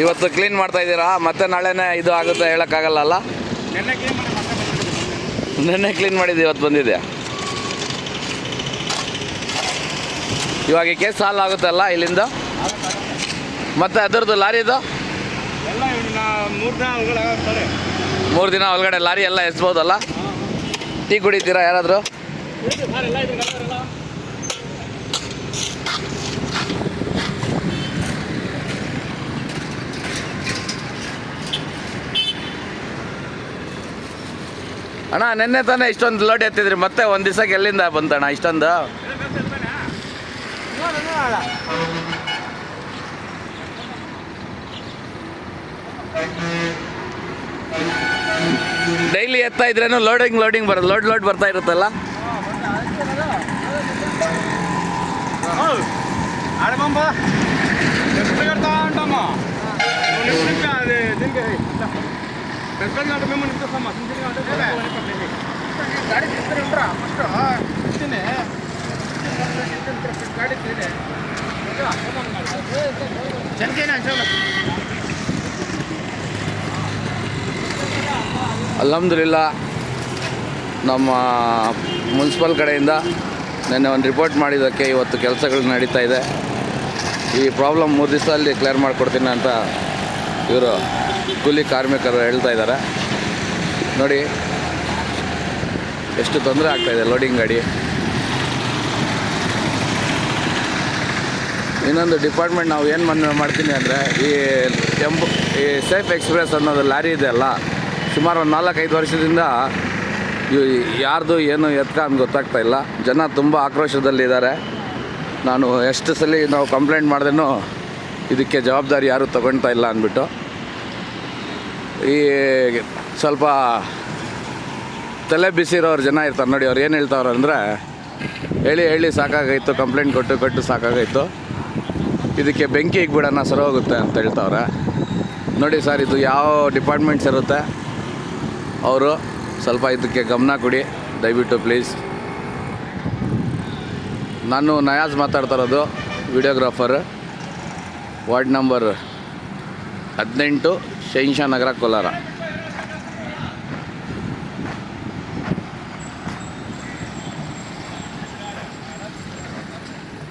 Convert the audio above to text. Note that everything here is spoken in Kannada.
ಇವತ್ತು ಕ್ಲೀನ್ ಮಾಡ್ತಾ ಇದ್ದೀರಾ? ಮತ್ತೆ ನಾಳೆನೇ ಇದು ಆಗುತ್ತೆ ಹೇಳೋಕ್ಕಾಗಲ್ಲ. ನೆನ್ನೆ ಕ್ಲೀನ್ ಮಾಡಿದ್ದು ಇವತ್ತು ಬಂದಿದೆ. ಇವಾಗ ಈ ಕೇಸ್ ಸಾಲ್ವ್ ಆಗುತ್ತಲ್ಲ ಇಲ್ಲಿಂದ? ಮತ್ತೆ ಅದರದ್ದು ಲಾರಿದು 3 ದಿನ ಒಳಗಡೆ ಲಾರಿ ಎಲ್ಲ ಎಸ್ಬೋದಲ್ಲ? ಟೀ ಕುಡಿತೀರಾ ಯಾರಾದರೂ? ಅಣ್ಣ ನೆನ್ನೆ ತಾನೇ ಇಷ್ಟೊಂದು ಲೋಡ್ ಎತ್ತಿದ್ರಿ, ಮತ್ತೆ ಒಂದು ದಿವಸಕ್ಕೆ ಎಲ್ಲಿಂದ ಬಂತಣ್ಣ ಇಷ್ಟೊಂದು? ಡೈಲಿ ಎತ್ತಾ ಇದ್ರೇನು ಲೋಡಿಂಗ್ ಬರೋದು, ಲೋಡ್ ಬರ್ತಾ ಇರುತ್ತಲ್ಲ? ಅಲ್ಹಮ್ದುಲಿಲ್ಲಾ ನಮ್ಮ ಮುನ್ಸಿಪಲ್ ಕಡೆಯಿಂದ ನೆನ್ನೆ ಒಂದು ರಿಪೋರ್ಟ್ ಮಾಡಿದ್ದಕ್ಕೆ ಇವತ್ತು ಕೆಲಸಗಳು ನಡೀತಾ ಇದೆ. ಈ ಪ್ರಾಬ್ಲಮ್ 3 ದಿವಸದಲ್ಲಿ ಕ್ಲಿಯರ್ ಮಾಡಿಕೊಡ್ತೀನಿ ಅಂತ ಇವರು ಕೂಲಿ ಕಾರ್ಮಿಕರು ಹೇಳ್ತಾ ಇದ್ದಾರೆ. ನೋಡಿ ಎಷ್ಟು ತೊಂದರೆ ಆಗ್ತಾಯಿದೆ ಲೋಡಿಂಗ್ ಗಾಡಿ. ಇನ್ನೊಂದು ಡಿಪಾರ್ಟ್ಮೆಂಟ್ ನಾವು ಏನು ಮಾಡ್ತೀನಿ ಅಂದರೆ, ಈ ಸೇಫ್ ಎಕ್ಸ್ಪ್ರೆಸ್ ಅನ್ನೋದು ಲಾರಿ ಇದೆ ಅಲ್ಲ, ಸುಮಾರು ಒಂದು 4-5 ವರ್ಷದಿಂದ ಯಾರ್ದು ಏನು ಎತ್ತ ಅಂತ ಗೊತ್ತಾಗ್ತಾ ಇಲ್ಲ. ಜನ ತುಂಬ ಆಕ್ರೋಶದಲ್ಲಿದ್ದಾರೆ. ನಾನು ಎಷ್ಟು ಸಲ ನಾವು ಕಂಪ್ಲೇಂಟ್ ಮಾಡಿದ್ರೂ ಇದಕ್ಕೆ ಜವಾಬ್ದಾರಿ ಯಾರೂ ತಗೊಳ್ತಾ ಇಲ್ಲ ಅಂದ್ಬಿಟ್ಟು. ಈ ಸ್ವಲ್ಪ ತಲೆ ಬಿಸಿರೋರು ಜನ ಇರ್ತಾರೆ ನೋಡಿ, ಅವ್ರು ಏನು ಹೇಳ್ತಾವ್ರು ಅಂದರೆ, ಹೇಳಿ ಸಾಕಾಗೈತು, ಕಂಪ್ಲೇಂಟ್ ಕೊಟ್ಟು ಸಾಕಾಗೈತು, ಇದಕ್ಕೆ ಬೆಂಕಿ ಇಕ್ಬಿಡೋಣ ಸರೋಗುತ್ತೆ ಅಂತ ಹೇಳ್ತಾವ್ರೆ. ನೋಡಿ ಸರ್, ಇದು ಯಾವ ಡಿಪಾರ್ಟ್ಮೆಂಟ್ಸ್ ಇರುತ್ತೆ ಅವರು ಸ್ವಲ್ಪ ಇದಕ್ಕೆ ಗಮನ ಕೊಡಿ ದಯವಿಟ್ಟು ಪ್ಲೀಸ್. ನಾನು ನಯಾಜ್ ಮಾತಾಡ್ತಾ ಇರೋದು, ವಿಡಿಯೋಗ್ರಾಫರ್, ವಾರ್ಡ್ ನಂಬರ್ 18, ಶಹಿನ್ಶಾ ನಗರ, ಕೋಲಾರ.